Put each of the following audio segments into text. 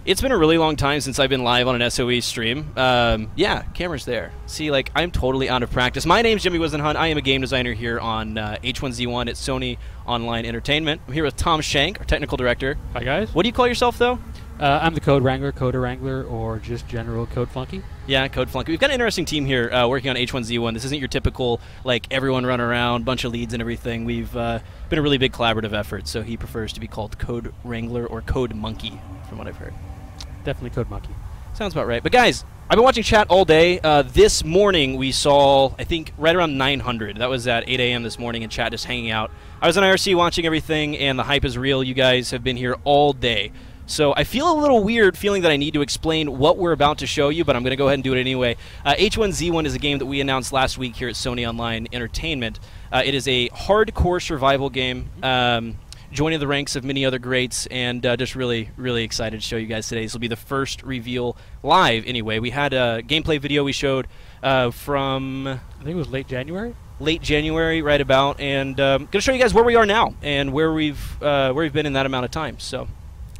It's been a really long time since I've been live on an SOE stream. Yeah, camera's there. See, like, I'm totally out of practice. My name's Jimmy Wisenhunt. I am a game designer here on H1Z1 at Sony Online Entertainment. I'm here with Tom Shank, our technical director. Hi, guys. What do you call yourself, though? I'm the Code Wrangler, Coder Wrangler, or just general Code Flunky. Yeah, Code Flunky. We've got an interesting team here working on H1Z1. This isn't your typical, like, everyone run around, bunch of leads and everything. We've been a really big collaborative effort, so he prefers to be called Code Wrangler or Code Monkey, from what I've heard. Definitely Code Monkey. Sounds about right. But guys, I've been watching chat all day. This morning we saw, I think, right around 900. That was at 8 a.m. this morning, and chat just hanging out. I was on IRC watching everything, and the hype is real. You guys have been here all day. So I feel a little weird feeling that I need to explain what we're about to show you, but I'm going to go ahead and do it anyway. H1Z1 is a game that we announced last week here at Sony Online Entertainment. It is a hardcore survival game. Joining the ranks of many other greats, and just really, really excited to show you guys today. This will be the first reveal live, anyway. We had a gameplay video we showed from... I think it was late January? Late January, right about, and going to show you guys where we are now and where we've been in that amount of time. So,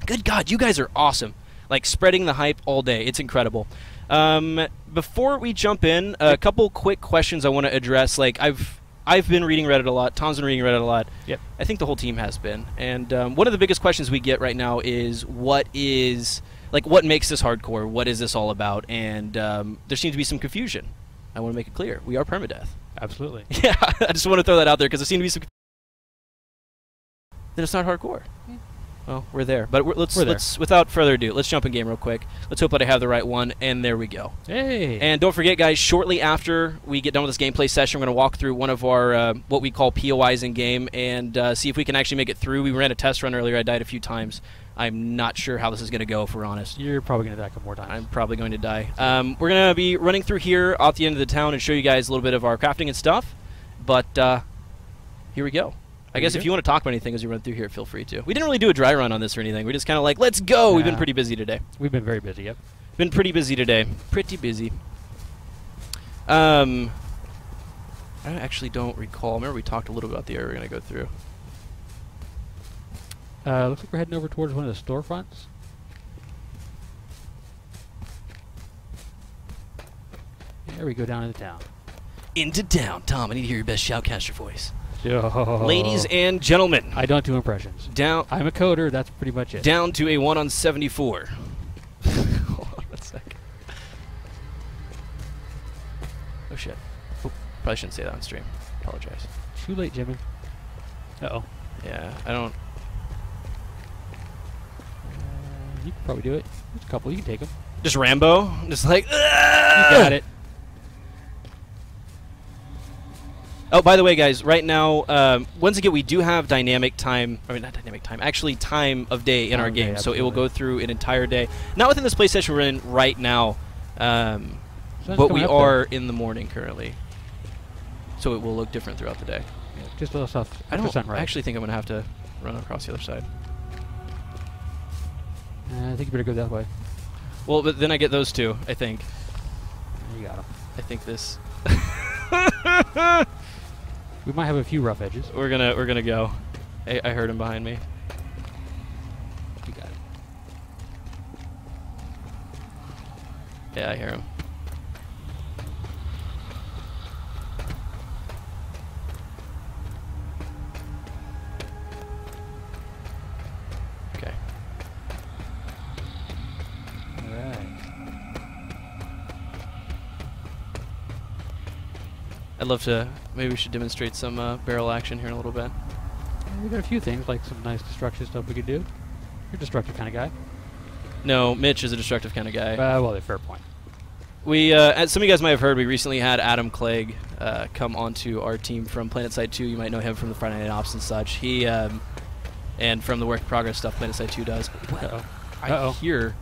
good God, you guys are awesome. Like, spreading the hype all day. It's incredible. Before we jump in, a couple quick questions I want to address. Like, I've been reading Reddit a lot. Tom's been reading Reddit a lot. Yep. I think the whole team has been. And one of the biggest questions we get right now is what makes this hardcore? What is this all about? And there seems to be some confusion. I want to make it clear. We are permadeath. Absolutely. Yeah, I just want to throw that out there because there seems to be some... Then it's not hardcore. Well, we're there. But let's without further ado, let's jump in game real quick. Let's hope that I have the right one, and there we go. Hey! And don't forget, guys, shortly after we get done with this gameplay session, we're going to walk through one of our, what we call POIs in game, and see if we can actually make it through. We ran a test run earlier. I died a few times. I'm not sure how this is going to go, if we're honest. You're probably going to die a couple more times. I'm probably going to die. We're going to be running through here at the end of the town and show you guys a little bit of our crafting and stuff, but here we go. I guess if you want to talk about anything as you run through here, feel free to. We didn't really do a dry run on this or anything. We're just kind of like, let's go! Yeah. We've been pretty busy today. We've been very busy, yep. Been pretty busy today. Pretty busy. I actually don't recall. I remember we talked a little about the area we're going to go through. Looks like we're heading over towards one of the storefronts. There we go, down into town. Into town. Tom, I need to hear your best shoutcaster voice. Yo. Ladies and gentlemen. I don't do impressions. I'm a coder, that's pretty much it. Down to a 1 on 74. Hold on one sec. Oh, shit. Oh, probably shouldn't say that on stream. Apologize. Too late, Jimmy. Uh-oh. Yeah, I don't... You can probably do it. There's a couple. You can take them. Just Rambo? Just like... You got it. Oh, by the way, guys, right now, once again, we do have dynamic time. I mean, not dynamic time. Actually, time of day in our game. So it will go through an entire day. Not within this play session we're in right now, but we are in the morning currently. So it will look different throughout the day. Yeah, just a little stuff. I actually think I'm going to have to run across the other side. I think you better go that way. Well, but then I get those two, I think. You got them. I think this... We might have a few rough edges. We're gonna go. I heard him behind me. You got it. Yeah, I hear him. Okay. All right. I'd love to. Maybe we should demonstrate some barrel action here in a little bit. We got a few things, like some nice destructive stuff we could do. You're a destructive kind of guy. No, Mitch is a destructive kind of guy. Well, fair point. We, as some of you guys might have heard, we recently had Adam Clegg come onto our team from PlanetSide 2. You might know him from the Friday Night Ops and such. He, and from the work in progress stuff PlanetSide 2 does. Uh-oh. I hear.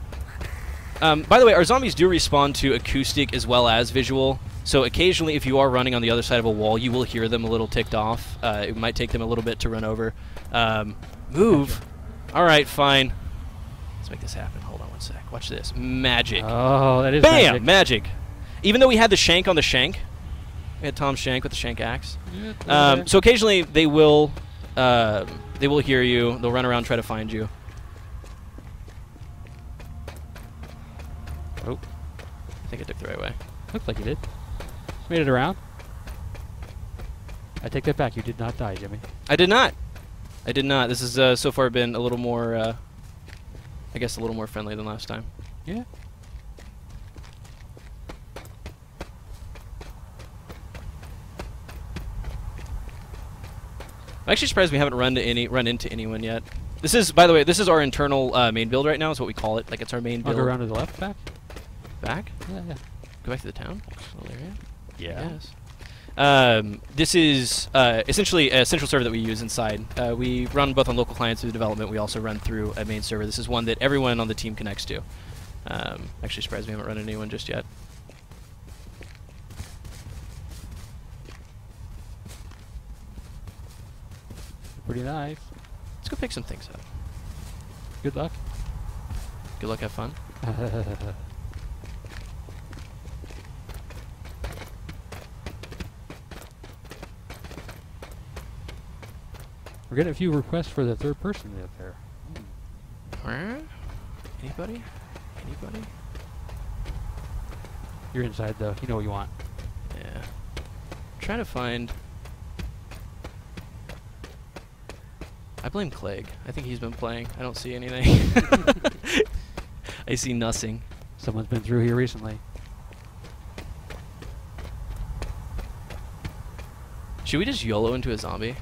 By the way, our zombies do respond to acoustic as well as visual. So occasionally, if you are running on the other side of a wall, you will hear them a little ticked off. It might take them a little bit to run over. Move. All right, fine. Let's make this happen. Hold on one sec. Watch this. Magic. Oh, that is Bam! Magic. Even though we had the shank on the shank, we had Tom Shank with the shank axe. Yeah, so occasionally they will hear you. They'll run around and try to find you. Oh. I think I took the right way. Looks like you did. Made it around. I take that back. You did not die, Jimmy. I did not. I did not. This has so far been a little more, I guess, a little more friendly than last time. Yeah. I'm actually surprised we haven't run into anyone yet. This is, by the way, this is our internal main build right now. Is what we call it. Like it's our main build. I'll go around to the left, back. Back? Yeah, yeah. Go back to the town. Little area. Yeah. Yes. This is essentially a central server that we use inside. We run both on local clients through development. We also run through a main server. This is one that everyone on the team connects to. Actually surprised we haven't run into anyone just yet. Pretty nice. Let's go pick some things up. Good luck. Good luck, have fun. We're getting a few requests for the third person up there. Anybody? Anybody? You're inside though. You know what you want. Yeah. Trying to find. I blame Clegg. I think he's been playing. I don't see anything. I see nothing. Someone's been through here recently. Should we just YOLO into a zombie?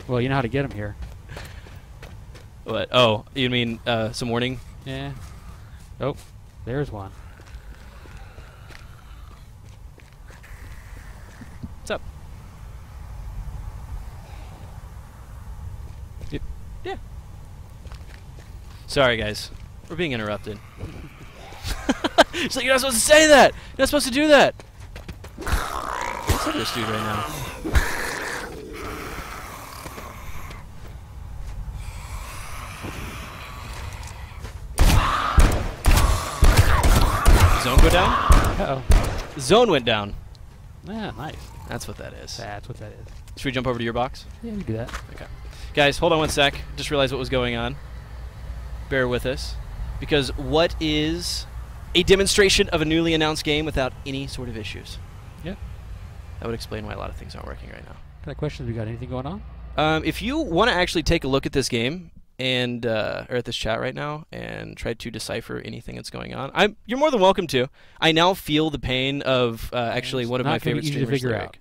Well, you know how to get him here. What? Oh, you mean some warning? Yeah. Oh, there's one. What's up? Yep. Yeah. Sorry, guys. We're being interrupted. It's like, you're not supposed to say that! You're not supposed to do that! What's up with this dude right now? Zone go down? Uh-oh. Zone went down. Yeah, nice. That's what that is. That's what that is. Should we jump over to your box? Yeah, we can do that. Okay. Guys, hold on one sec. Just realized what was going on. Bear with us. Because what is a demonstration of a newly announced game without any sort of issues? Yeah. That would explain why a lot of things aren't working right now. What kind of questions we got? Anything going on? If you want to actually take a look at this game and or at this chat right now and try to decipher anything that's going on, you're more than welcome to. I now feel the pain of actually one of my favorite streamers, to figure Lyric. out.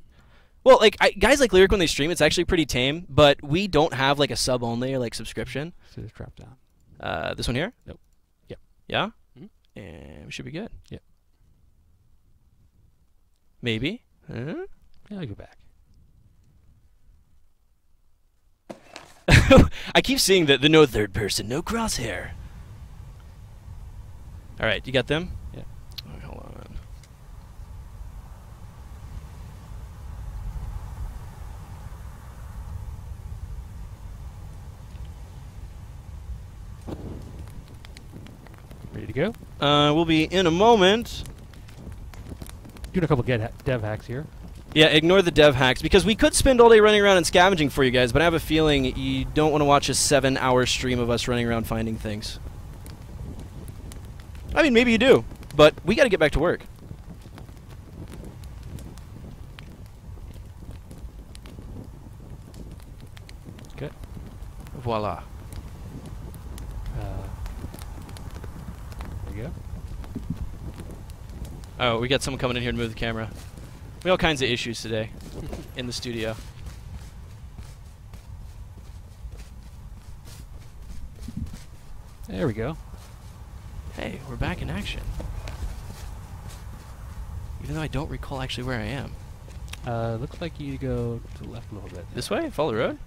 Well, like guys like Lyric when they stream, it's actually pretty tame, but we don't have like a sub only or like subscription. So just drop down. This one here? Nope. Yep. Yeah? Mm-hmm. And we should be good. Yep. Maybe. Huh? Yeah, I'll go back. I keep seeing the no third person, no crosshair. All right, you got them? Yeah. Right, hold on. Ready to go? We'll be in a moment. Doing a couple dev hacks here. Yeah, ignore the dev hacks, because we could spend all day running around and scavenging for you guys, but I have a feeling you don't want to watch a 7-hour stream of us running around finding things. I mean, maybe you do, but we got to get back to work. Good. Voila. There you go. Oh, we got someone coming in here to move the camera. We have all kinds of issues today in the studio. There we go. Hey, we're back in action. Even though I don't recall actually where I am. Looks like you go to the left a little bit. This way? Follow the road?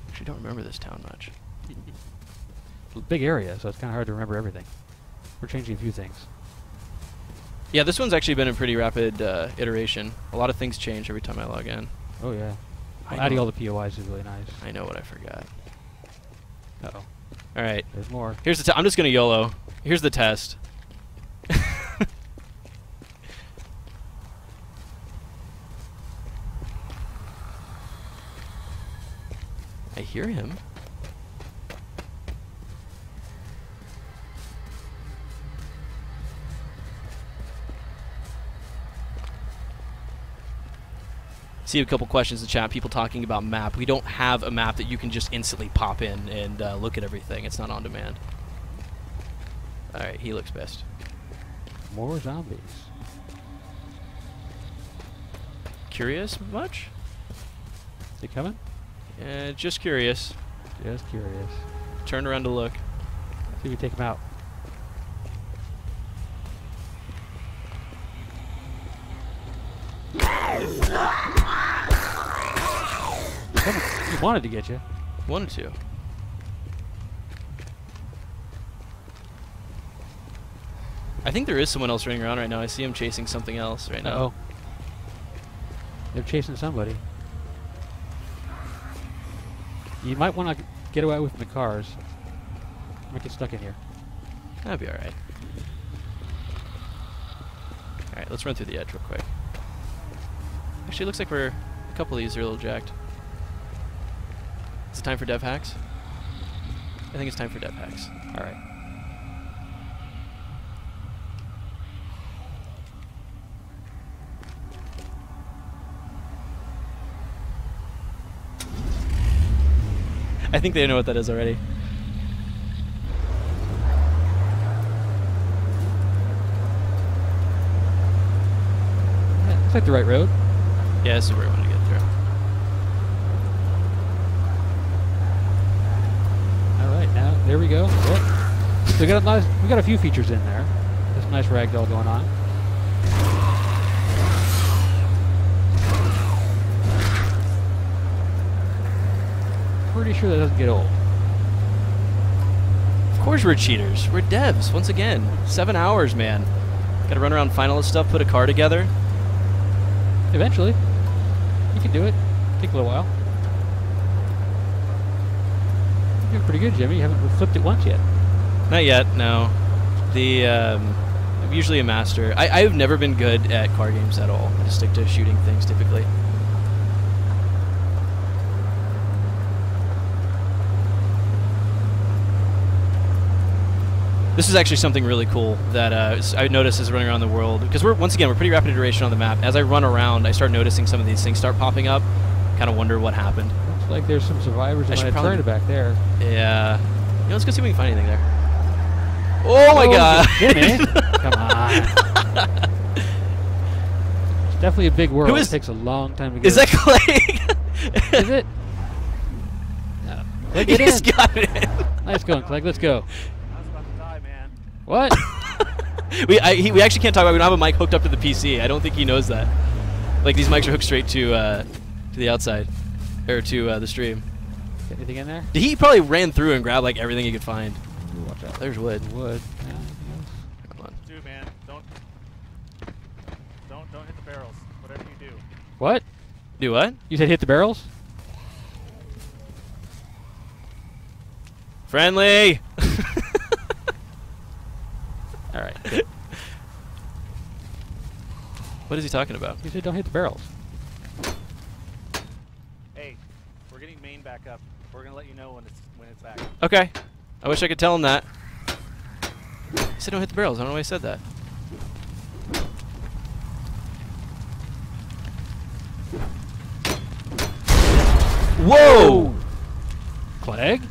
Actually, don't remember this town much. It's a big area, so it's kind of hard to remember everything. We're changing a few things. Yeah, this one's actually been a pretty rapid iteration. A lot of things change every time I log in. Oh, yeah. Well, adding all the POIs is really nice. I know what I forgot. Uh-oh. All right. There's more. Here's the I'm just going to YOLO. Here's the test. I hear him. See a couple questions in the chat, people talking about map. We don't have a map that you can just instantly pop in and look at everything. It's not on demand. Alright, he looks best. More zombies. Curious much? They coming? Just curious. Just curious. Turn around to look. See if we take them out. He wanted to get you. Wanted to. I think there is someone else running around right now. I see him chasing something else right now. Uh-oh. They're chasing somebody. You might want to get away with the cars. Might get stuck in here. That'd be alright. Alright, let's run through the edge real quick. Actually, it looks like a couple of these are a little jacked. Is it time for dev hacks? I think it's time for dev hacks. Alright. I think they know what that is already. Yeah, looks like the right road. Yeah, this is where we want to get through. All right, now there we go. Yep. So we got a few features in there. There's a nice ragdoll going on. Pretty sure that doesn't get old. Of course we're cheaters. We're devs, once again. 7 hours, man. Gotta run around finalist stuff, put a car together. Eventually. You can do it. Take a little while. You're doing pretty good, Jimmy. You haven't flipped it once yet. Not yet, no. I'm usually a master. I've never been good at car games at all. I just stick to shooting things, typically. This is actually something really cool that I noticed as running around the world. Because we're pretty rapid iteration on the map. As I run around, I start noticing some of these things start popping up. Kind of wonder what happened. Looks like there's some survivors in my turret back there. Yeah. You know, let's go see if we can find anything there. Oh my god! Jimmy! Come on. It's definitely a big world. It takes a long time to get. Is that Clegg? Is it? No. Clegg, get in. Got it in. Nice going, Clegg. Let's go. What? we actually can't talk about it. We don't have a mic hooked up to the PC. I don't think he knows that. Like, these mics are hooked straight to the outside. Or to the stream. Got anything in there? He probably ran through and grabbed, like, everything he could find. Ooh, watch out. There's wood. Wood. Yeah, come on. Dude, man. Don't hit the barrels. Whatever you do. What? Do what? You said hit the barrels? Friendly! Alright. What is he talking about? He said don't hit the barrels. Hey, we're getting main back up. We're going to let you know when it's back. Okay. I wish I could tell him that. He said don't hit the barrels. I don't know why he said that. Whoa! Clegg?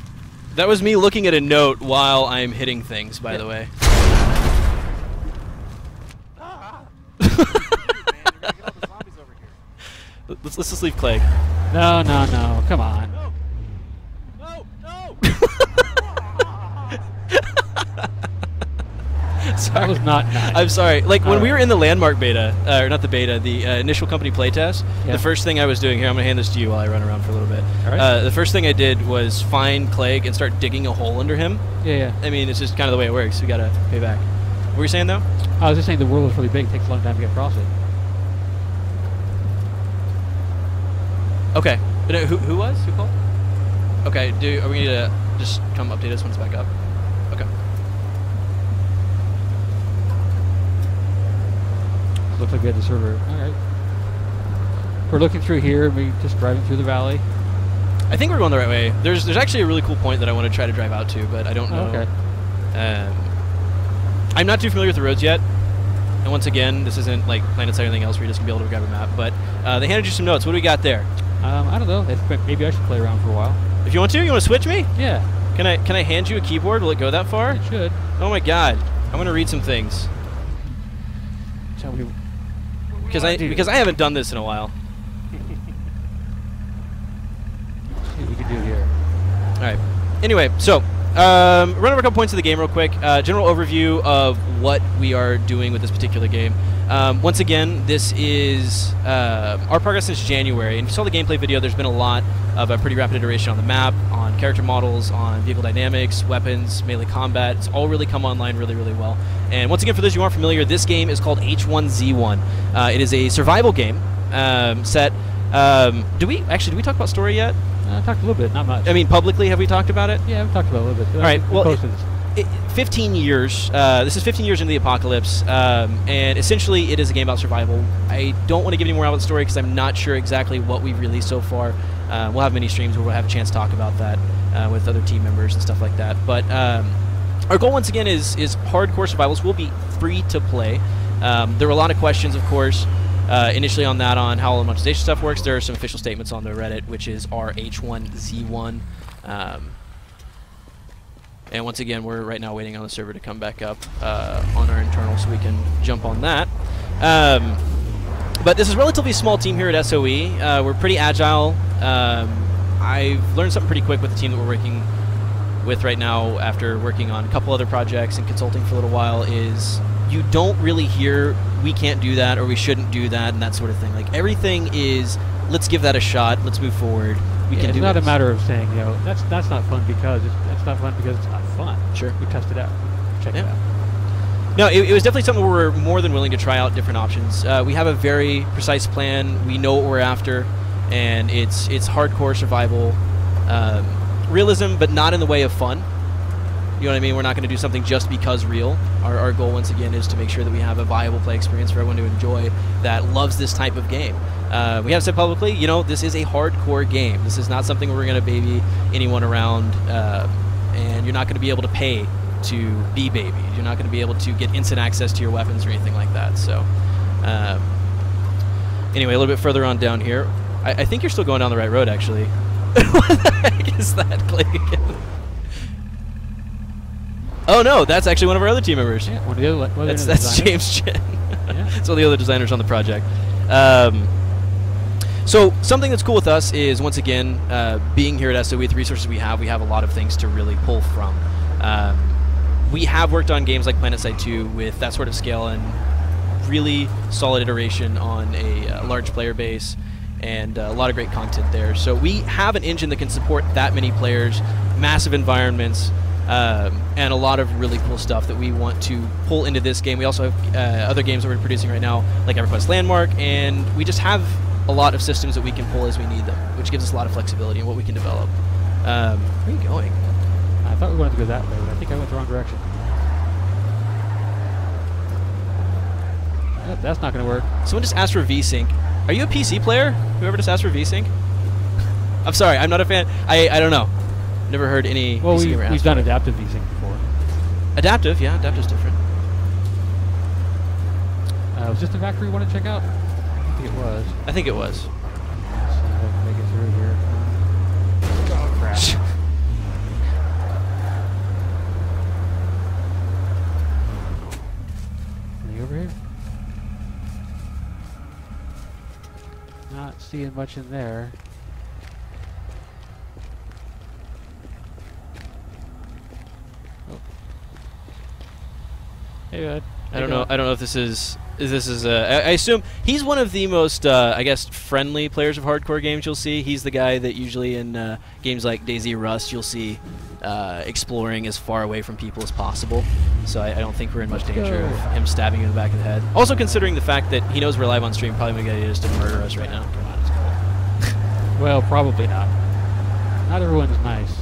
That was me looking at a note while I'm hitting things, by the way. Let's just leave Clegg. No, come on. No! Sorry. That was not nice. I'm sorry. Like, when we were in the Landmark beta, or not the beta, the initial company playtest, the first thing I was doing, here, I'm going to hand this to you while I run around for a little bit. All right. The first thing I did was find Clegg and start digging a hole under him. Yeah. I mean, it's just kind of the way it works. We got to pay back. What were you saying, though? I was just saying the world is really big. It takes a long time to get across it. Okay. Who was? Who called? Okay. Are we going to just come update us when it's back up? Okay. Looks like we had the server. All right. We're looking through here, and we're just driving through the valley. I think we're going the right way. There's actually a really cool point that I want to try to drive out to, but I don't know. Okay. I'm not too familiar with the roads yet. And once again, this isn't like PlanetSide or anything else where you're just going to be able to grab a map. But they handed you some notes. What do we got there? I don't know. Maybe I should play around for a while. If you want to switch me? Yeah. Can I hand you a keyboard? Will it go that far? It should. Oh my god. I'm going to read some things. Tell me. Because I haven't done this in a while. Let's see what we can do here. All right. Anyway, so run over a couple points of the game real quick. General overview of what we are doing with this particular game. Once again, this is our progress since January. And if you saw the gameplay video, there's been a lot of a pretty rapid iteration on the map, on character models, on vehicle dynamics, weapons, melee combat. It's all really come online really, really well. And once again, for those who aren't familiar, this game is called H1Z1. It is a survival game set. Did we talk about story yet? I talked a little bit, not much. I mean, publicly, have we talked about it? Yeah, we've talked about it a little bit. All right, well, 15 years. This is 15 years into the apocalypse, and essentially it is a game about survival. I don't want to give any more about the story because I'm not sure exactly what we've released so far. We'll have many streams where we'll have a chance to talk about that with other team members and stuff like that. But our goal, once again, is hardcore survivals will be free to play. There were a lot of questions, of course, initially on how all the monetization stuff works. There are some official statements on the Reddit, which is our H1Z1. And once again, we're right now waiting on the server to come back up on our internal so we can jump on that. But this is a relatively small team here at SOE. We're pretty agile. I've learned something pretty quick with the team that we're working with right now after working on a couple other projects and consulting for a little while is you don't really hear we can't do that or we shouldn't do that and that sort of thing. Like everything is let's give that a shot, let's move forward. We can do it's not a matter of saying, you know, that's not fun because it's not fun because it's not fun. Sure. We test it out. Check it out. No, it was definitely something where we're more than willing to try out different options. We have a very precise plan. We know what we're after, and it's hardcore survival realism, but not in the way of fun. You know what I mean? We're not going to do something just because real. Our goal, once again, is to make sure that we have a viable play experience for everyone to enjoy that loves this type of game. We have said publicly, you know, this is a hardcore game. This is not something where we're going to baby anyone around, and you're not going to be able to pay to be babied. You're not going to be able to get instant access to your weapons or anything like that. So, anyway, a little bit further on down here. I think you're still going down the right road, actually. What the heck is that click again? Oh no, that's actually one of our other team members. Yeah, one of the other that's James Chen. Yeah. It's one of the other designers on the project. So something that's cool with us is, once again, being here at SOE, with the resources we have a lot of things to really pull from. We have worked on games like PlanetSide 2 with that sort of scale and really solid iteration on a large player base and a lot of great content there. So we have an engine that can support that many players, massive environments, and a lot of really cool stuff that we want to pull into this game. We also have other games that we're producing right now, like EverQuest Landmark, and we just have a lot of systems that we can pull as we need them, which gives us a lot of flexibility in what we can develop. Where are you going? I thought we wanted to go that way, but I think I went the wrong direction. Yep, that's not going to work. Someone just asked for VSync. Are you a PC player? Whoever just asked for VSync? I'm sorry, I'm not a fan. I don't know. Never heard any. Well, we've done adaptive VSync before. Adaptive, yeah, adaptive's different. Was this the factory you want to check out? I think it was. I think it was. Let's see if I can make it through here. Oh, crap. Anything over here? Not seeing much in there. Oh. Hey, bud. I don't know if this is. I assume he's one of the most, I guess, friendly players of hardcore games you'll see. He's the guy that usually in games like DayZ, Rust, you'll see exploring as far away from people as possible. So I don't think we're in much danger of him stabbing you in the back of the head. Also, considering the fact that he knows we're live on stream, probably a good idea is to murder us right now. Come on, let's go. Well, probably not. Not everyone's nice.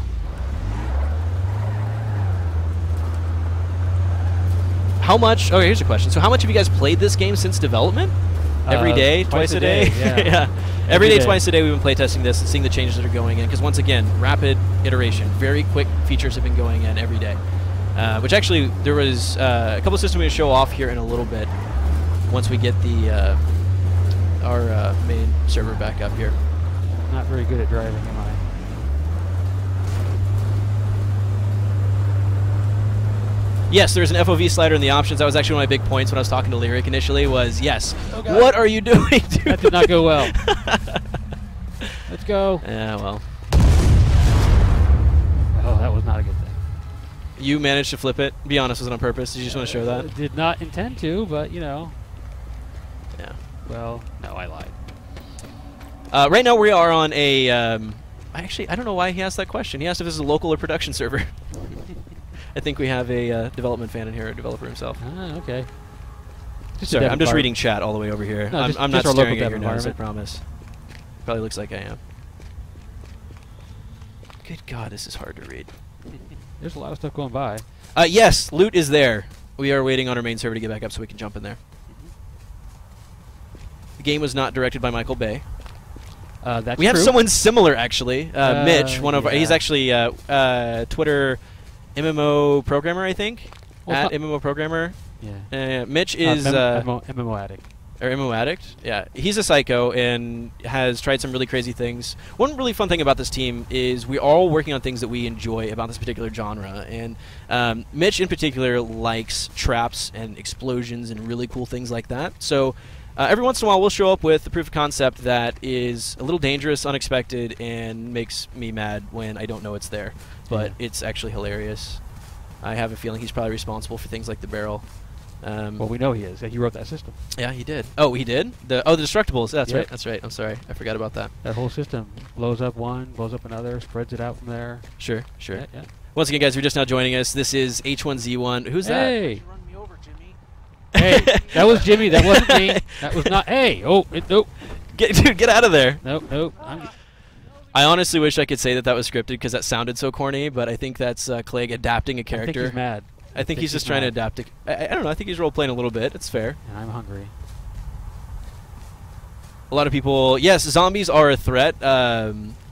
How much? Okay, here's a question. So how much have you guys played this game since development? Every day? Twice a day? Yeah. Yeah. Every day, twice a day, we've been playtesting this and seeing the changes that are going in. Because once again, rapid iteration. Very quick features have been going in every day. Which actually, there was a couple of systems we're going to show off here in a little bit. once we get the our main server back up here. I'm not very good at driving, am I? Yes, there's an FOV slider in the options. That was actually one of my big points when I was talking to Lyric initially was, yes, Oh, God. what are you doing, dude? That did not go well. Let's go. Yeah, well. Oh, that was not a good thing. You managed to flip it. Be honest, was it on purpose? Did you just want to show that? Did not intend to, but, you know. Yeah. Well, no, I lied. Right now we are on a... actually, I don't know why he asked that question. He asked if this is a local or production server. I think we have a development fan in here, a developer himself. Ah, okay. Sorry, I'm just reading chat all the way over here. No, I'm just not our staring local at your dev nose, I environment. promise. Probably looks like I am. Good God, this is hard to read. There's a lot of stuff going by. Yes, loot is there. We are waiting on our main server to get back up so we can jump in there. The game was not directed by Michael Bay. That's We have true. someone similar, actually. Mitch, one of our, he's yeah. actually Twitter MMO programmer, I think. Well, At it's MMO programmer. Yeah. Mitch is MMO addict. or MMO addict. Yeah, he's a psycho and has tried some really crazy things. One really fun thing about this team is we're all working on things that we enjoy about this particular genre. And Mitch in particular likes traps and explosions and really cool things like that. So every once in a while we'll show up with a proof of concept that is a little dangerous, unexpected, and makes me mad when I don't know it's there. But it's actually hilarious. I have a feeling he's probably responsible for things like the barrel. Well, we know he is. He wrote that system. Yeah, he did. Oh, he did? The destructibles. That's Yep. right. That's right. I'm sorry. I forgot about that. That whole system blows up one, blows up another, spreads it out from there. Sure, sure. Yeah, yeah. Once again, guys, if you're just now joining us, this is H1Z1. Who's Hey, You run me over, Jimmy. hey, that was Jimmy. That wasn't me. That was not. Hey, oh, nope, that? Dude, get out of there. nope, nope. I honestly wish I could say that that was scripted because that sounded so corny, but I think that's Clegg adapting a I character. think he's mad. I think he's just trying to adapt it. I don't know. I think he's role-playing a little bit. It's fair. And I'm hungry. A lot of people... Yes, zombies are a threat,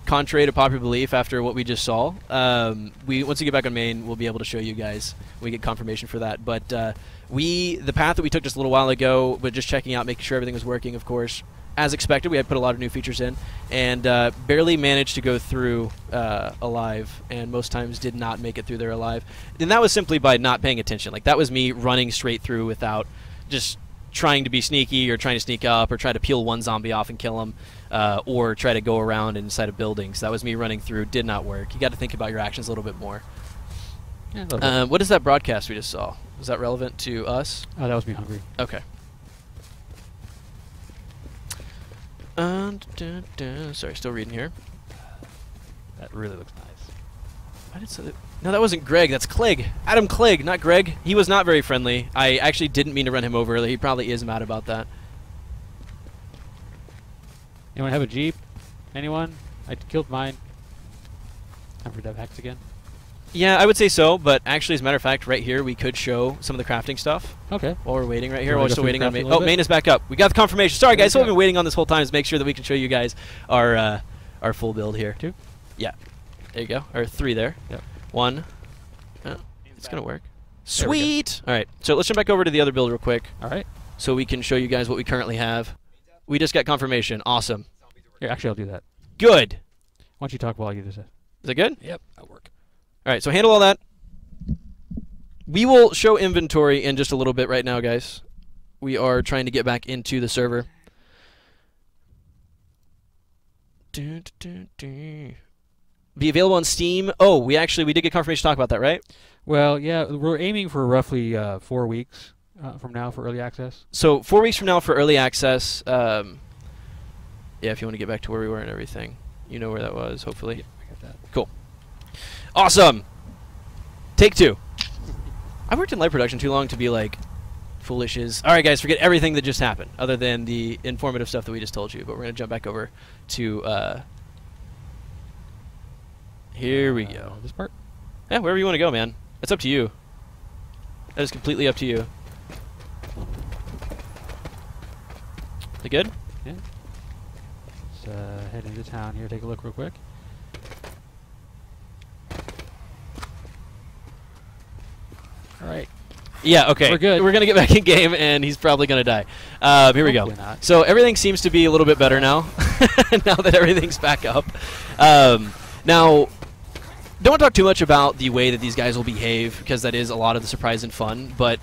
contrary to popular belief after what we just saw. Once we get back on main, we'll be able to show you guys. We get confirmation for that. But the path that we took just a little while ago, but just checking out, making sure everything was working, of course. As expected, we had put a lot of new features in, and barely managed to go through alive, and most times did not make it through there alive. And that was simply by not paying attention. Like, that was me running straight through without just trying to be sneaky or trying to sneak up or try to peel one zombie off and kill him or try to go around inside of buildings. That was me running through. Did not work. You got to think about your actions a little bit more. Yeah, What is that broadcast we just saw? Was that relevant to us? oh, that was me hungry. Okay. Sorry, still reading here. That really looks nice. Why did so no, that wasn't Greg. That's Clegg. Adam Clegg, not Greg. He was not very friendly. I actually didn't mean to run him over earlier. He probably is mad about that. Anyone have a Jeep? Anyone? I killed mine. Time for dev hacks again. Yeah, I would say so, but actually, as a matter of fact, right here, we could show some of the crafting stuff Okay. while we're waiting right here. wanna While we're go still through waiting on crafting main. a little Oh, bit? main is back up. We got the confirmation. Sorry, There guys. we So we've go. been waiting on this whole time to make sure that we can show you guys our full build here. 2? Yeah. There you go. Or 3 there. Yep. 1. It's going to work. There we go. Sweet! All right. So let's jump back over to the other build real quick All right. so we can show you guys what we currently have. We just got confirmation. Awesome. Here, actually, I'll do that. Good. Why don't you talk while I do this? Is that good? Yep, that'll work. All right. So handle all that. We will show inventory in just a little bit right now, guys. We are trying to get back into the server. Be available on Steam. Oh, we did get confirmation to talk about that, right? Well, yeah, we're aiming for roughly 4 weeks from now for early access. So 4 weeks from now for early access. Yeah, if you want to get back to where we were and everything, you know where that was. Hopefully. Yeah, I got that. Cool. Awesome. Take 2. I worked in live production too long to be like foolish as. All right, guys, forget everything that just happened, other than the informative stuff that we just told you. But we're gonna jump back over to. Here we go. This part? Yeah, wherever you want to go, man. It's up to you. That is completely up to you. You good? Yeah. Let's head into town here. Take a look real quick. All right. Yeah, okay. We're good. We're going to get back in game, and he's probably going to die. Here we go. Hopefully not. So everything seems to be a little bit better now, now that everything's back up. Now, don't want to talk too much about the way that these guys will behave, because that is a lot of the surprise and fun, but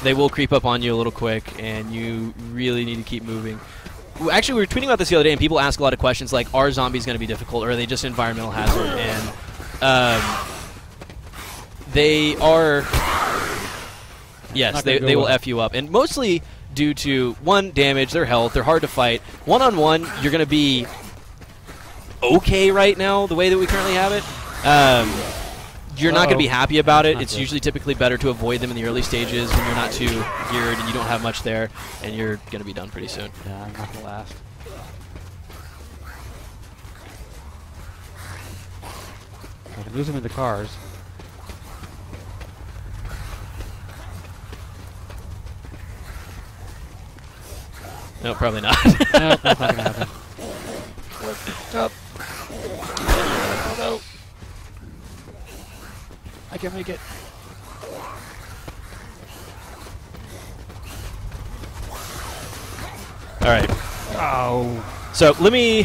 they will creep up on you a little quick, and you really need to keep moving. Actually, we were tweeting about this the other day, and people ask a lot of questions like, are zombies going to be difficult, or are they just an environmental hazard? And they are... Yes, they will F you up. And mostly due to, one, damage, their health, they're hard to fight. One-on-one, you're going to be okay right now, the way that we currently have it. You're not going to be happy about it. It's usually typically better to avoid them in the early stages when you're not too geared and you don't have much there, and you're going to be done pretty soon. Yeah, I'm not going to last. I can lose them in the cars. No, probably not. No, that's not going to happen. Up. Oh, no. I can make it. All right. Oh. So let me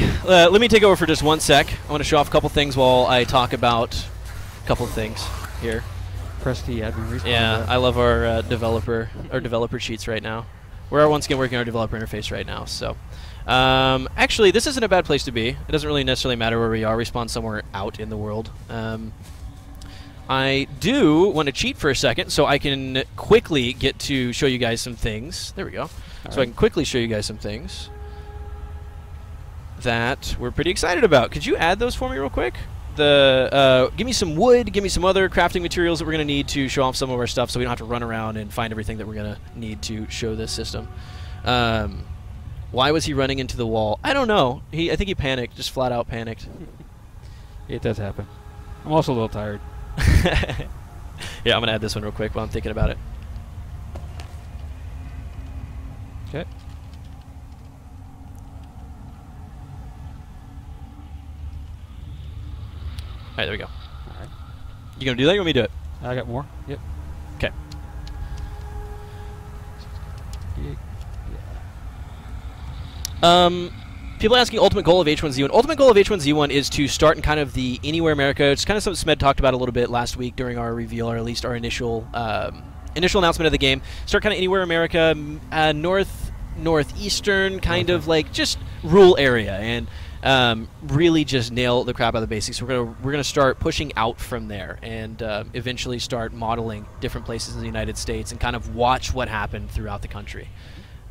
take over for just 1 sec. I want to show off a couple things while I talk about a couple things here. Press the admin respawn. Yeah, I love our developer sheets right now. We're once again working on our developer interface right now. So, actually, this isn't a bad place to be. It doesn't really necessarily matter where we are. We spawn somewhere out in the world. I do want to cheat for a second, so I can quickly get to show you guys some things. There we go. So I can quickly show you guys some things that we're pretty excited about. Could you add those for me real quick? Give me some wood, give me some other crafting materials that we're going to need to show off some of our stuff so we don't have to run around and find everything that we're going to need to show this system. Why was he running into the wall? I don't know. I think he panicked, just flat out panicked. It does happen. I'm also a little tired. Yeah, I'm going to add this one real quick while I'm thinking about it. Okay. All right, there we go. All right. You going to do that or you want me to do it? I got more. Yep. Okay. People asking ultimate goal of H1Z1. Ultimate goal of H1Z1 is to start in kind of the Anywhere America. It's kind of something Smed talked about a little bit last week during our reveal, or at least our initial announcement of the game. Start kind of Anywhere America, northeastern, kind of like just rural area, and really just nail the crap out of the basics. We're gonna start pushing out from there, and eventually start modeling different places in the United States, and kind of watch what happened throughout the country.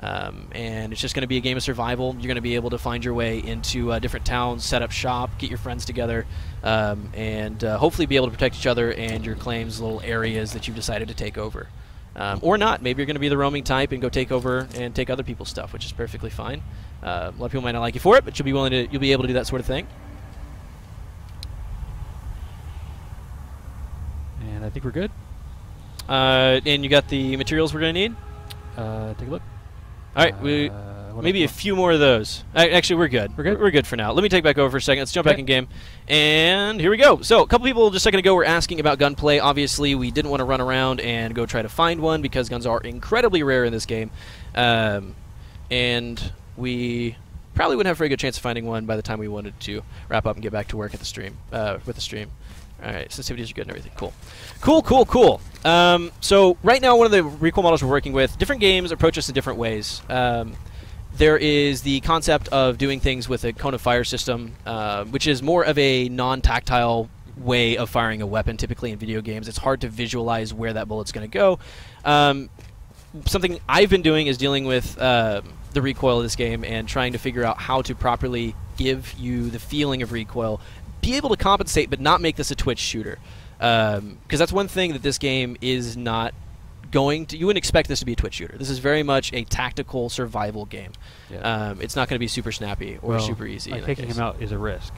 And it's just going to be a game of survival. You're going to be able to find your way into different towns, set up shop, get your friends together, and hopefully be able to protect each other and your claims, little areas that you've decided to take over. Or not. Maybe you're going to be the roaming type and go take over and take other people's stuff, which is perfectly fine. A lot of people might not like you for it, but you'll be able to do that sort of thing. And I think we're good. And you got the materials we're going to need? Take a look. All right, maybe a few more of those. Actually, we're good. We're good? We're good for now. Let me take back over for a second. Let's jump back in game. And here we go. So a couple people just a second ago were asking about gunplay. Obviously, we didn't want to run around and go try to find one because guns are incredibly rare in this game. And we probably wouldn't have a very good chance of finding one by the time we wanted to wrap up and get back to work at the stream, with the stream. All right, sensitivities are good and everything. Cool. Cool, cool, cool. So right now, one of the recoil models we're working with, different games approach us in different ways. There is the concept of doing things with a cone of fire system, which is more of a non-tactile way of firing a weapon. Typically in video games, it's hard to visualize where that bullet's going to go. Something I've been doing is dealing with the recoil of this game and trying to figure out how to properly give you the feeling of recoil, be able to compensate but not make this a twitch shooter, because that's one thing that this game is not going to. You wouldn't expect this to be a twitch shooter. This is very much a tactical survival game. Yeah. It's not going to be super snappy or super easy. Like taking him out is a risk.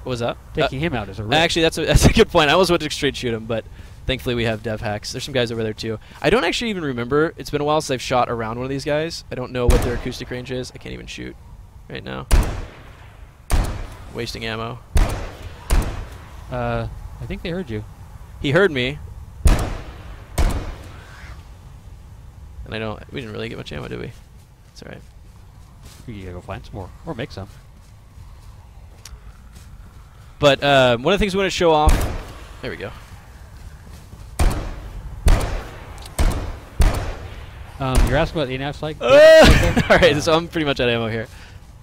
What was that? Taking him out is a risk. Actually, that's a good point. I almost went to straight shoot him, but thankfully we have dev hacks. There's some guys over there too. I don't actually even remember. It's been a while since I've shot around one of these guys. I don't know what their acoustic range is. I can't even shoot right now. Wasting ammo. I think they heard you. He heard me. And I know we didn't really get much ammo, did we? It's all right. You gotta go find some more, or make some. But one of the things we want to show off. There we go. You're asking about the day-night cycle? All right, so I'm pretty much out of ammo here.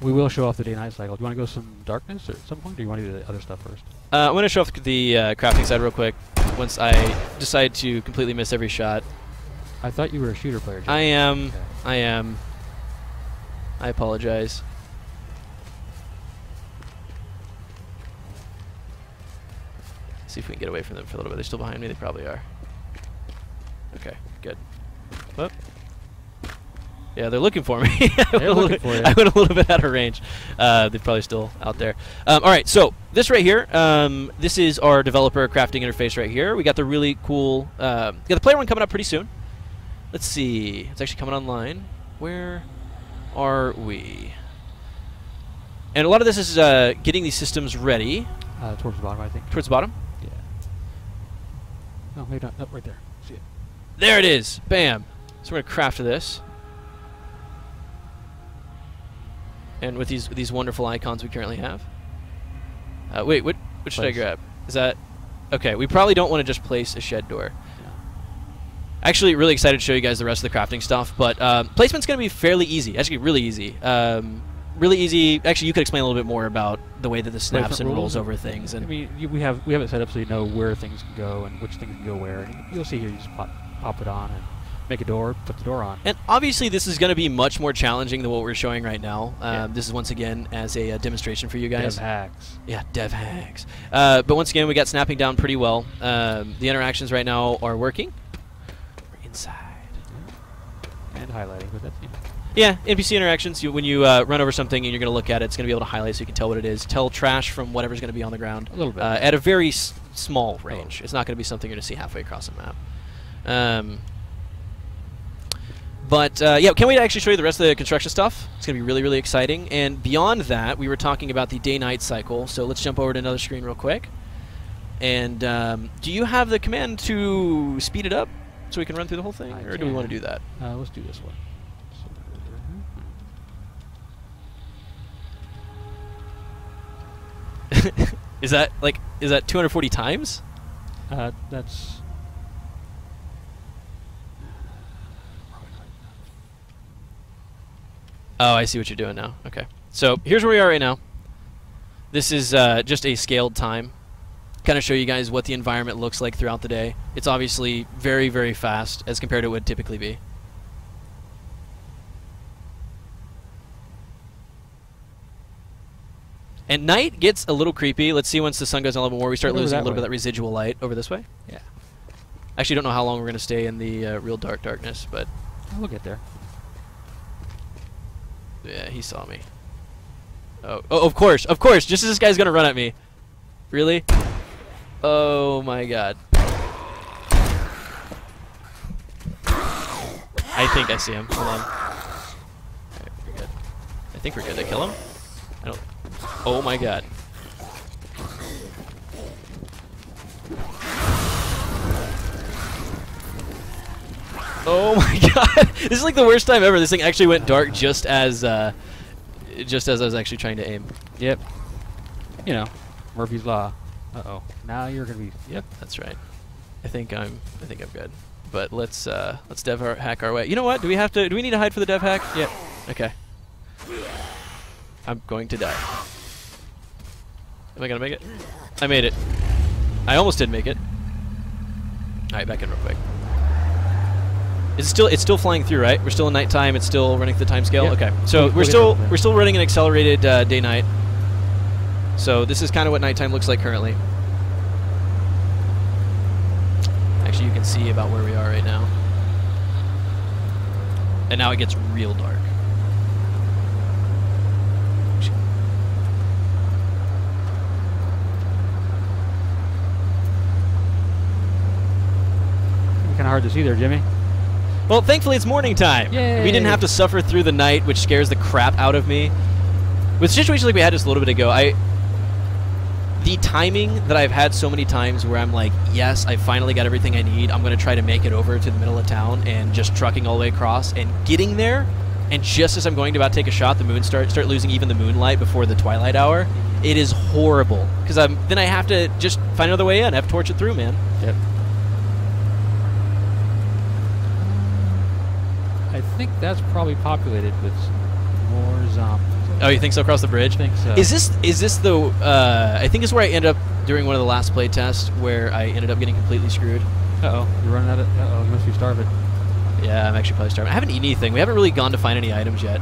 We will show off the day-night cycle. Do you want to go some darkness at some point, or do you want to do the other stuff first? I'm going to show off the crafting side real quick once I decide to completely miss every shot. I thought you were a shooter player, Jim. I am. Okay. I am. I apologize. See if we can get away from them for a little bit. They're still behind me. They probably are. Okay, good. Whoop. Yeah, they're looking for me. They're looking for you. I went a little bit out of range. They're probably still out there. All right, so this right here, this is our developer crafting interface right here. We got the really cool, got the player one coming up pretty soon. Let's see. It's actually coming online. Where are we? And a lot of this is getting these systems ready. Towards the bottom, I think. Towards the bottom? Yeah. No, maybe not. Up right there. See it. There it is. Bam. So we're going to craft this. And with these wonderful icons we currently have. Wait, what should I grab? Is that... Okay, we probably don't want to just place a shed door. Yeah. Actually, really excited to show you guys the rest of the crafting stuff, but placement's going to be fairly easy. Actually, really easy. Really easy. Actually, you could explain a little bit more about the way that this snaps and rolls over things. And I mean, we have it set up so you know where things can go and which things can go where. And you'll see here, you just pop it on and make a door, put the door on. And obviously, this is going to be much more challenging than what we're showing right now. Yeah. This is once again as a demonstration for you guys. Dev hacks. Yeah, dev hacks. But once again, we got snapping down pretty well. The interactions right now are working. We're inside. And highlighting, but that's Yeah, NPC interactions. When you run over something and you're going to look at it, it's going to be able to highlight so you can tell what it is. Tell trash from whatever's going to be on the ground. A little bit. At a very small range. Oh. It's not going to be something you're going to see halfway across the map. But yeah, can't wait to actually show you the rest of the construction stuff. It's going to be really, really exciting. And beyond that, we were talking about the day-night cycle. So let's jump over to another screen real quick. And do you have the command to speed it up so we can run through the whole thing? Or do we want to do that? Let's do this one. Is that 240 times? That's... Oh, I see what you're doing now. Okay. So here's where we are right now. This is just a scaled time. Kind of show you guys what the environment looks like throughout the day. It's obviously very, very fast as compared to what it would typically be. And night gets a little creepy. Let's see once the sun goes down a little more. We start losing a little bit of that residual light. Over this way? Yeah. Actually, don't know how long we're going to stay in the real darkness, but... We'll get there. Yeah, he saw me. Oh, of course, just as this guy's going to run at me. Really? Oh my god. I think I see him. Hold on. Okay, we're good. I think we're good. Did I kill him? I don't... Oh my god. Oh my god. This is like the worst time ever. This thing actually went dark just as I was actually trying to aim. Yep. You know, Murphy's Law. Uh-oh. Now you're gonna be... Yep, that's right. I think I'm good. But let's dev hack our way. You know what? Do we need to hide for the dev hack? Yep. Okay. I'm going to die. Am I gonna make it? I made it. I almost did make it. Alright, back in real quick. It's still flying through, right? We're still in nighttime, it's still running through the timescale? Yep. Okay. So we're still running an accelerated day-night. So this is kind of what nighttime looks like currently. Actually, you can see about where we are right now. And now it gets real dark. Kind of hard to see there, Jimmy. Well, thankfully it's morning time. Yay. We didn't have to suffer through the night, which scares the crap out of me. With situations like we had just a little bit ago, the timing that I've had so many times where I'm like, yes, I finally got everything I need. I'm going to try to make it over to the middle of town and just trucking all the way across and getting there. And just as I'm going to about take a shot, the moon start losing even the moonlight before the twilight hour. It is horrible because then I have to just find another way in. I have to torch it through, man. Yep. I think that's probably populated with more zombies. Oh, you think so? Across the bridge? I think so. Is this the? I think it's where I ended up during one of the last play tests where I ended up getting completely screwed. Uh-oh, you're running out of... Uh-oh, you must be starving. Yeah, I'm actually probably starving. I haven't eaten anything. We haven't really gone to find any items yet.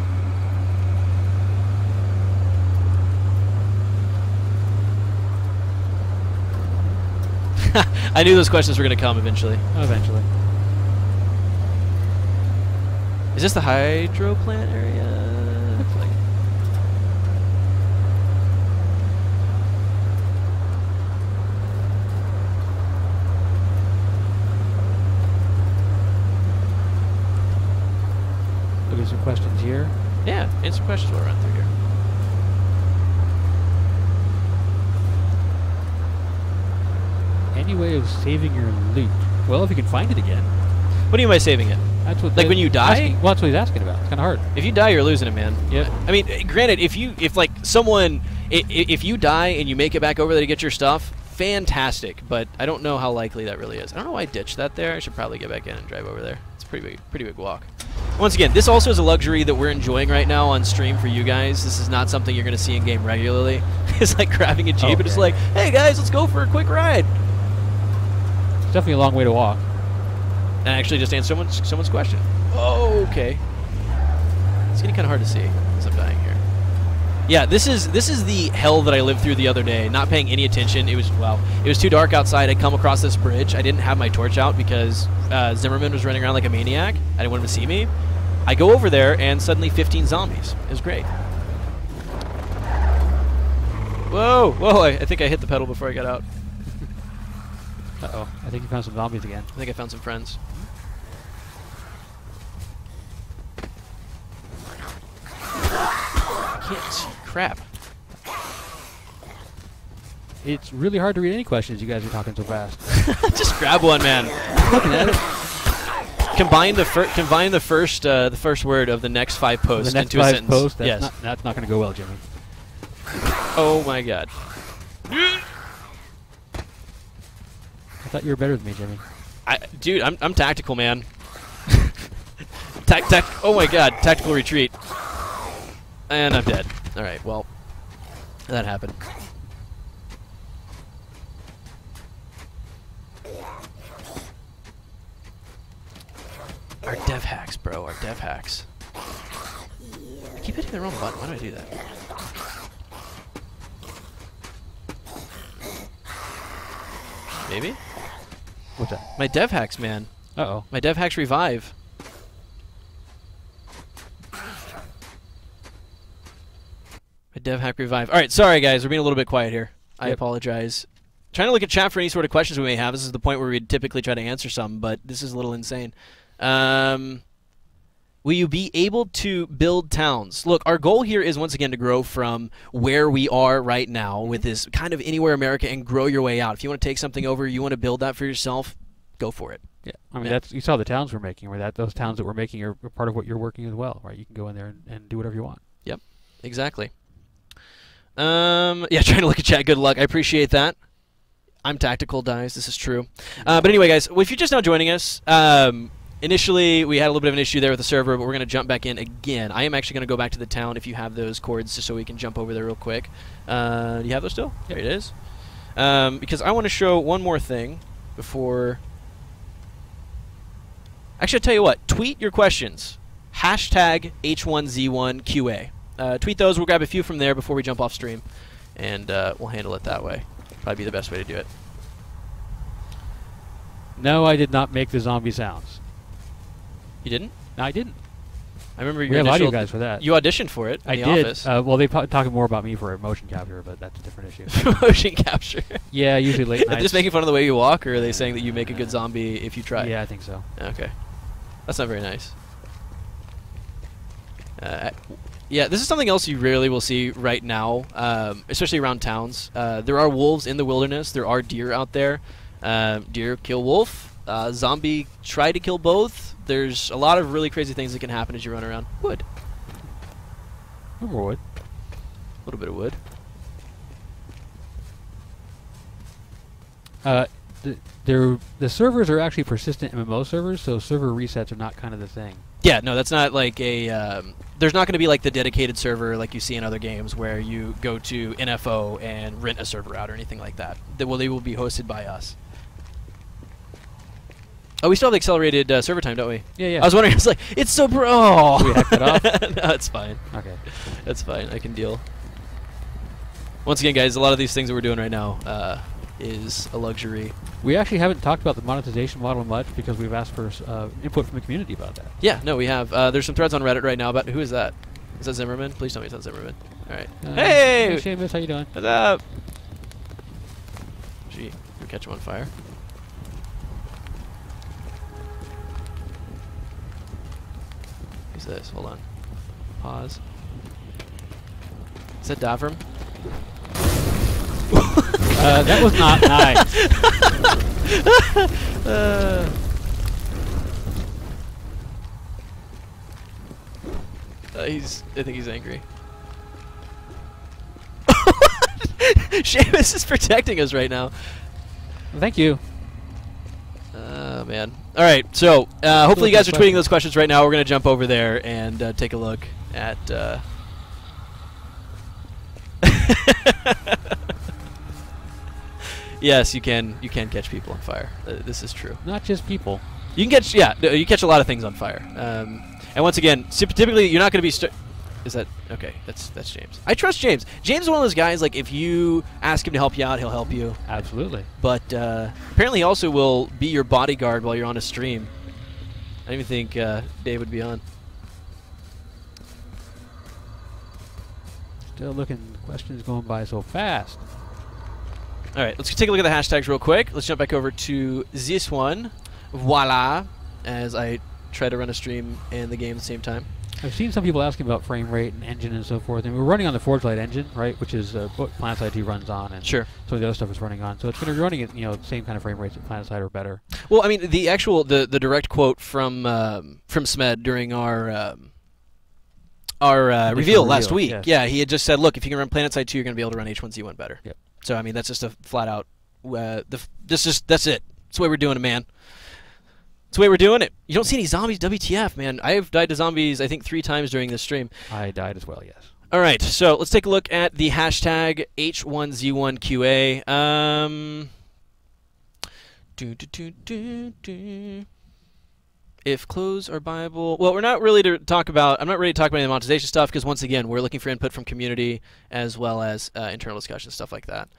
I knew those questions were going to come eventually. Eventually. Is this the hydro plant area? Looks like it. Look at some questions here. Yeah, answer questions while we're run through here. Any way of saving your loot? Well, if you can find it again. What do you mean by saving it? That's what Like when you die? Well, that's what he's asking about. It's kind of hard. If you die, you're losing it, man. Yep. I mean, granted, if like someone, if you die and you make it back over there to get your stuff, fantastic. But I don't know how likely that really is. I don't know why I ditched that there. I should probably get back in and drive over there. It's a pretty big walk. Once again, this also is a luxury that we're enjoying right now on stream for you guys. This is not something you're going to see in game regularly. It's like grabbing a Jeep and it's like, hey guys, let's go for a quick ride. It's definitely a long way to walk. And actually just answer someone's question. Oh, okay. It's getting kind of hard to see as I'm dying here. Yeah, this is the hell that I lived through the other day. Not paying any attention. It was too dark outside. I'd come across this bridge. I didn't have my torch out because Zimmerman was running around like a maniac. I didn't want him to see me. I go over there and suddenly 15 zombies. It was great. Whoa, whoa! I think I hit the pedal before I got out. Uh-oh. I think you found some zombies again. I think I found some friends. I can't see crap. It's really hard to read any questions. You guys are talking so fast. Just grab one, man. Looking at it. Combine the first word of the next 5 posts into a sentence. Posts, Yes. That's not going to go well, Jimmy. Oh my God. I thought you were better than me, Jimmy. Dude, I'm tactical, man. Oh my God, tactical retreat. And I'm dead. All right, well, that happened. Our dev hacks, bro. Our dev hacks. I keep hitting the wrong button. Why do I do that? Maybe? What's that? My dev hacks, man. Uh-oh. My dev hacks revive. My dev hack revive. All right, sorry guys, we're being a little bit quiet here. I apologize. Trying to look at chat for any sort of questions we may have. This is the point where we'd typically try to answer some, but this is a little insane. Will you be able to build towns? Look, our goal here is once again to grow from where we are right now with this kind of anywhere America and grow your way out. If you want to take something over, you want to build that for yourself, go for it. Yeah, I mean you saw the towns we're making, where those towns that we're making are part of what you're working as well, right? You can go in there and do whatever you want. Yep, exactly. Yeah, trying to look at chat. Good luck. I appreciate that. I'm tactical, guys. This is true. But anyway, guys, if you're just now joining us, initially we had a little bit of an issue there with the server, but we're going to jump back in again. I am actually going to go back to the town if you have those cords, just so we can jump over there real quick. Do you have those still? There it is. Because I want to show one more thing before... Actually, I'll tell you what. Tweet your questions. Hashtag H1Z1QA. Tweet those. We'll grab a few from there before we jump off stream, and we'll handle it that way. Probably be the best way to do it. No, I did not make the zombie sounds. You didn't? No, I didn't. I remember We your have audio initial... guys for that. You auditioned for it in the office. Well, they talking more about me for a motion capture, but that's a different issue. Motion capture. Yeah, usually late nights. Just making fun of the way you walk, or are they saying that you make a good zombie if you try? Yeah, I think so. Okay. That's not very nice. Yeah, this is something else you rarely will see right now, especially around towns. There are wolves in the wilderness. There are deer out there. Deer kill wolf. Zombie try to kill both. There's a lot of really crazy things that can happen as you run around. Wood. More wood. A little bit of wood. The servers are actually persistent MMO servers, so server resets are not kind of the thing. Yeah, no, that's not like a... there's not going to be like the dedicated server like you see in other games where you go to NFO and rent a server out or anything like that. They will be hosted by us. Oh, we still have accelerated server time, don't we? Yeah, yeah. I was wondering, it's like, it's so Did we hack that off? No, it's fine. Okay. That's fine. I can deal. Once again, guys, a lot of these things that we're doing right now is a luxury. We actually haven't talked about the monetization model much because we've asked for input from the community about that. Yeah, no, we have. There's some threads on Reddit right now about who is that? Is that Zimmerman? Please tell me it's not Zimmerman. All right. Hey! Hey, Seamus, how you doing? What's up? Gee, we catch him on fire. Who's this? Hold on. Pause. Is that Davram? That was not nice. I think he's angry. Seamus is protecting us right now. Thank you. Oh, man. All right, so hopefully you guys are tweeting those questions right now. We're going to jump over there and take a look at... Yes, you can catch people on fire. This is true. Not just people. You can catch, you catch a lot of things on fire. And once again, typically you're not going to be... Is that... Okay, that's James. I trust James. James is one of those guys, like, if you ask him to help you out, he'll help you. Absolutely. But apparently he also will be your bodyguard while you're on a stream. I don't even think Dave would be on. Still looking... Questions going by so fast. All right, let's take a look at the hashtags real quick. Let's jump back over to this one. Voila. As I try to run a stream and the game at the same time. I've seen some people asking about frame rate and engine and so forth. And we're running on the Forge Light engine, right, which is what PlanetSide 2 runs on, and sure. some of the other stuff is running on. So it's going to be running at the same kind of frame rates that PlanetSide or better. Well, I mean, the actual the direct quote from Smed during our reveal last week. Yes. Yeah, he had just said, look, if you can run PlanetSide 2, you're going to be able to run H1Z1 better. Yep. So I mean, that's just a flat out. That's it. That's the way we're doing it, man. That's the way we're doing it. You don't see any zombies, WTF, man. I've died to zombies, I think, 3 times during this stream. I died as well, yes. All right, so let's take a look at the hashtag H1Z1QA. If clothes are buyable, well, we're not really to talk about. I'm not ready to talk about any monetization stuff because once again, we're looking for input from community as well as internal discussion, stuff like that.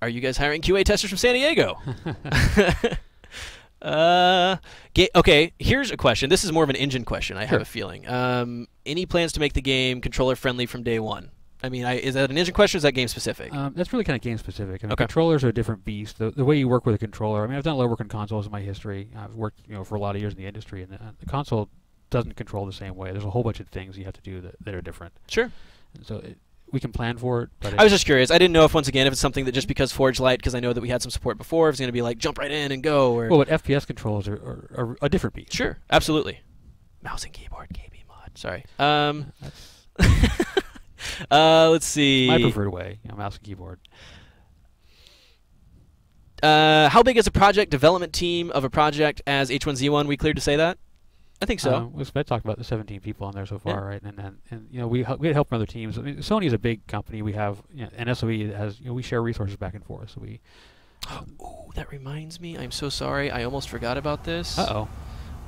Are you guys hiring QA testers from San Diego? Okay, here's a question. This is more of an engine question, I have a feeling. Any plans to make the game controller-friendly from day one? I mean, is that an engine question or is that game-specific? That's really kind of game-specific. I mean, okay. Controllers are a different beast. The way you work with a controller, I mean, I've done a lot of work on consoles in my history. I've worked for a lot of years in the industry, and the console doesn't control the same way. There's a whole bunch of things you have to do that are different. Sure. And so we can plan for it. But I was just curious. I didn't know if, once again, if it's something that just because Forge Light, because I know that we had some support before, if it's going to be like, jump right in and go. Or well, but FPS controls are a different beast. Sure, absolutely. Mouse and keyboard, KB mod. Sorry. Let's see. My preferred way, mouse and keyboard. How big is a project development team of a project as H1Z1? We cleared to say that? I think so. We talked about the 17 people on there so far, right? And we had help from other teams. I mean, Sony is a big company. We have and SOE has we share resources back and forth. So we. Ooh, that reminds me. I'm so sorry. I almost forgot about this. Uh-oh.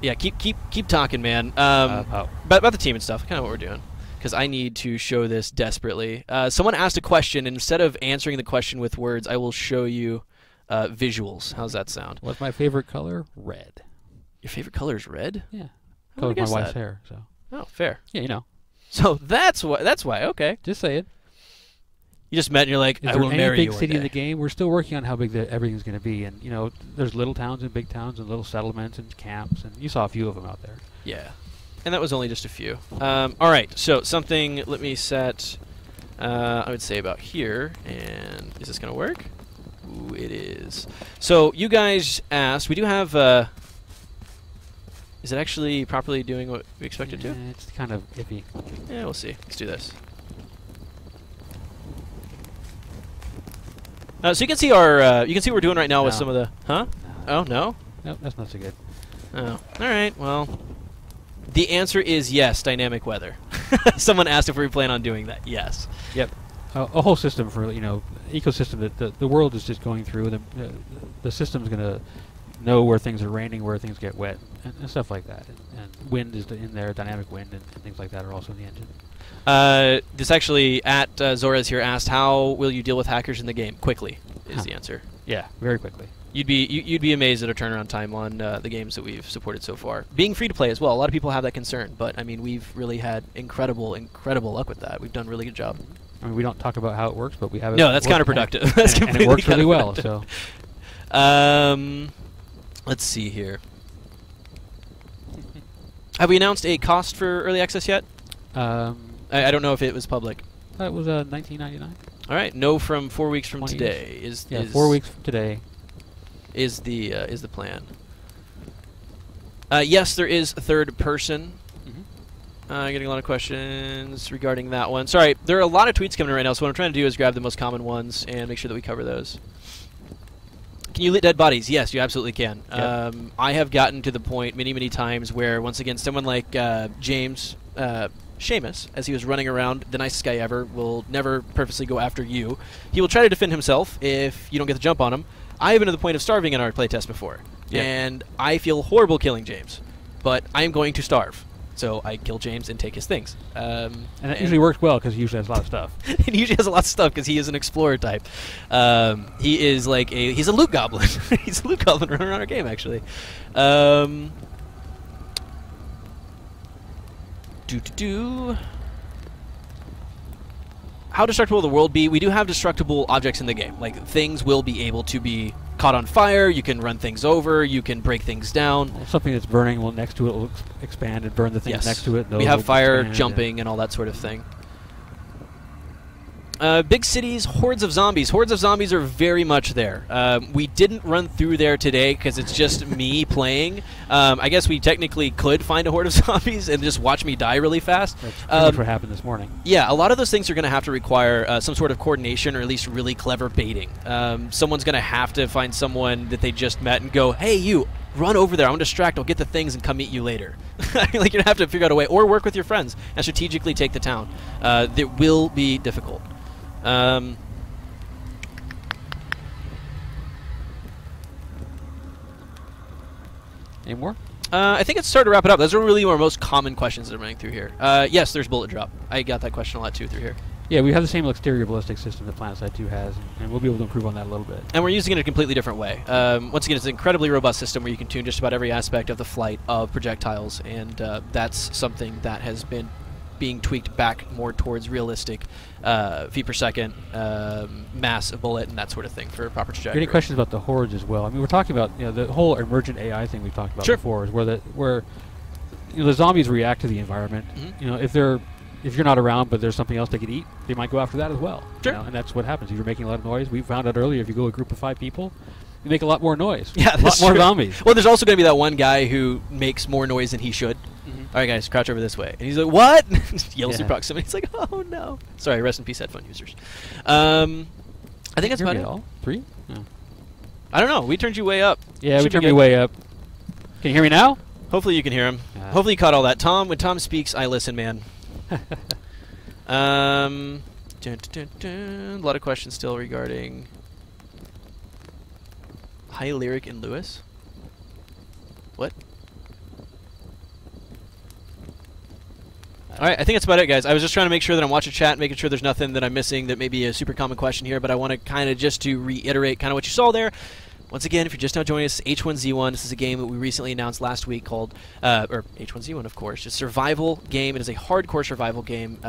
Yeah, keep talking, man. About the team and stuff. Kind of what we're doing. Because I need to show this desperately. Someone asked a question, and instead of answering the question with words, I will show you visuals. How's that sound? What's my favorite color? Red. Your favorite color is red? Yeah. Color of my wife's hair. So. Oh, fair. Yeah, So that's why. Okay. Just say it. You just met and you're like, Is I there will any marry you big one city in day. the game? We're still working on how big everything's going to be, and there's little towns and big towns and little settlements and camps, and you saw a few of them out there. Yeah, and that was only just a few. All right, so something. Let me set. I would say about here, and is this gonna work? Ooh, it is. So you guys asked. We do have. Is it actually properly doing what we expect it to? It's kind of iffy. Yeah, we'll see. Let's do this. So you can see our. You can see what we're doing right now with No. some of the. Huh? Oh no. Nope, that's not so good. Oh. All right. Well. The answer is yes. Dynamic weather. Someone asked if we plan on doing that. Yes. Yep. A whole system for ecosystem that the world is just going through. The system's going to know where things are raining, where things get wet, and stuff like that. And wind is in there. Dynamic wind and things like that are also in the engine. This actually at Zora's here asked, how will you deal with hackers in the game? Quickly is the answer. Yeah, very quickly. You'd be amazed at our turnaround time on the games that we've supported so far. Being free to play as well. A lot of people have that concern, but I mean we've really had incredible luck with that. We've done a really good job. I mean, we don't talk about how it works, but we have it. No, that's counterproductive. That's and completely it works really well. counterproductive. So. Let's see here. Have we announced a cost for early access yet? I don't know if it was public. That was $19.99. All right, no from 4 weeks from 20 today years. is 4 weeks from today. Is the plan. Yes, there is a third person. Getting a lot of questions regarding that one. Sorry, there are a lot of tweets coming in right now, so what I'm trying to do is grab the most common ones and make sure that we cover those. Can you loot dead bodies? Yes, you absolutely can. Yep. I have gotten to the point many times where, once again, someone like James Seamus, as he was running around, the nicest guy ever, will never purposely go after you. He will try to defend himself if you don't get the jump on him. I have been to the point of starving in our playtest before, and I feel horrible killing James, but I am going to starve. So I kill James and take his things. And that usually works well because he usually has a lot of stuff. He usually has a lot of stuff because he is an explorer type. He is like he's a loot goblin. He's a loot goblin running around our game, actually. How destructible will the world be? We do have destructible objects in the game. Like, things will be able to be caught on fire. You can run things over. You can break things down. Something that's burning, well, next to it will expand and burn the things next to it. We have fire, jumping, and all that sort of thing. Big cities, hordes of zombies. Hordes of zombies are very much there. We didn't run through there today because it's just me playing. I guess we technically could find a horde of zombies and just watch me die really fast. That's pretty much what happened this morning. Yeah, a lot of those things are going to have to require some sort of coordination or at least really clever baiting. Someone's going to have to find someone that they just met and go, hey, you, run over there. I'm going to distract. I'll get the things and come meet you later. Like, you're going to have to figure out a way. Or work with your friends and strategically take the town. It will be difficult. Any more? I think it's time to wrap it up. Those are really our most common questions that are running through here. Yes, there's bullet drop. I got that question a lot too through here. Yeah, we have the same exterior ballistic system that PlanetSide 2 has, and we'll be able to improve on that a little bit. And we're using it a completely different way. Once again, it's an incredibly robust system where you can tune just about every aspect of the flight of projectiles, and that's something that has been being tweaked back more towards realistic feet per second, mass of bullet, and that sort of thing for proper trajectory. Any questions about the hordes as well? I mean, we're talking about the whole emergent AI thing we've talked about before, is where the zombies react to the environment. If you're not around, but there's something else they could eat, they might go after that as well. Sure. And that's what happens. If you're making a lot of noise, we found out earlier, if you go a group of 5 people, you make a lot more noise. Yeah, a lot more zombies. Well, there's also going to be that one guy who makes more noise than he should. All right, guys, crouch over this way. And he's like, what? Yells in proximity. He's like, oh, no. Sorry, rest in peace, headphone users. I think that's about it. All 3? No. I don't know. We turned you way up. Yeah, we turned you way up. Can you hear me now? Hopefully you can hear him. Hopefully you caught all that. Tom, when Tom speaks, I listen, man. A lot of questions still regarding High Lyric and Lewis. What? All right, I think that's about it, guys. I was just trying to make sure that I'm watching chat, making sure there's nothing that I'm missing that may be a super common question here, but I want to kind of just to reiterate kind of what you saw there. Once again, if you're just now joining us, H1Z1. This is a game that we recently announced last week called, or H1Z1, of course. It's a survival game. It is a hardcore survival game.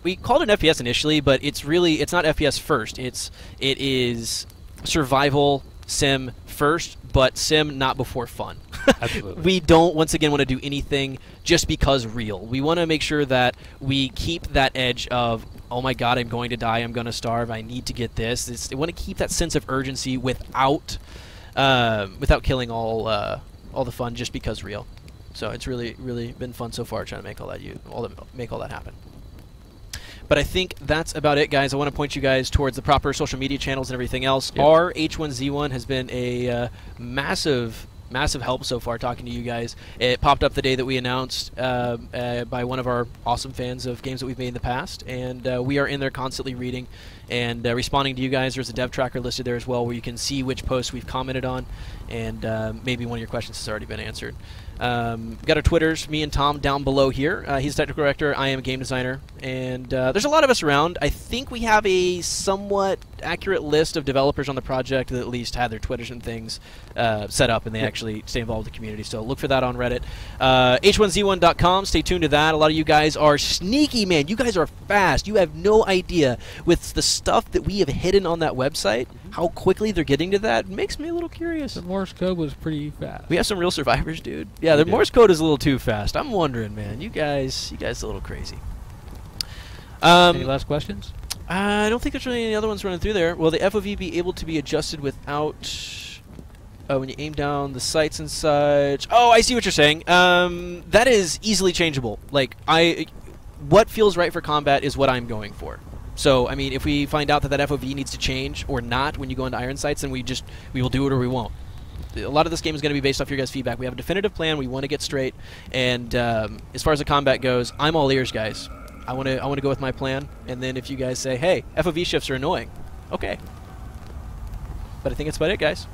We called it an FPS initially, but it's not FPS first. It is survival sim first, but sim not before fun. Absolutely. We don't, once again, want to do anything just because real. We want to make sure that we keep that edge of, oh my god, I'm going to die, I'm going to starve, I need to get this. I want to keep that sense of urgency without killing all the fun just because real. So it's really been fun so far trying to make all that happen. But I think that's about it, guys. I want to point you guys towards the proper social media channels and everything else. Yep. Our H1Z1 has been a massive help so far talking to you guys. It popped up the day that we announced by one of our awesome fans of games that we've made in the past, and we are in there constantly reading and responding to you guys. There's a dev tracker listed there as well where you can see which posts we've commented on, and maybe one of your questions has already been answered. We've got our Twitters, me and Tom, down below here. He's technical director, I am a game designer, and there's a lot of us around. I think we have a somewhat accurate list of developers on the project that at least had their Twitters and things set up, and they actually stay involved with the community. So look for that on Reddit. H1Z1.com, stay tuned to that. A lot of you guys are sneaky, man. You guys are fast. You have no idea with the stuff that we have hidden on that website, how quickly they're getting to that. It makes me a little curious. The Morse code was pretty fast. We have some real survivors, dude. Yeah, the Morse code is a little too fast. I'm wondering, man. You guys a little crazy. Any last questions? I don't think there's really any other ones running through there. Will the FOV be able to be adjusted without when you aim down the sights and such? Oh, I see what you're saying. That is easily changeable. Like, what feels right for combat is what I'm going for. So, I mean, if we find out that FOV needs to change or not when you go into iron sights, then we will do it or we won't. A lot of this game is going to be based off your guys' feedback. We have a definitive plan. We want to get straight. And as far as the combat goes, I'm all ears, guys. I want to go with my plan. And then if you guys say, hey, FOV shifts are annoying, okay. But I think that's about it, guys.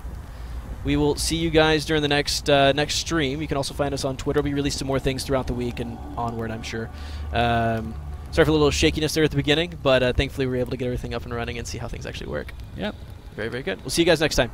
We will see you guys during the next stream. You can also find us on Twitter. We release some more things throughout the week and onward, I'm sure. Sorry for a little shakiness there at the beginning, but thankfully we were able to get everything up and running and see how things actually work. Yep. Very, very good. We'll see you guys next time.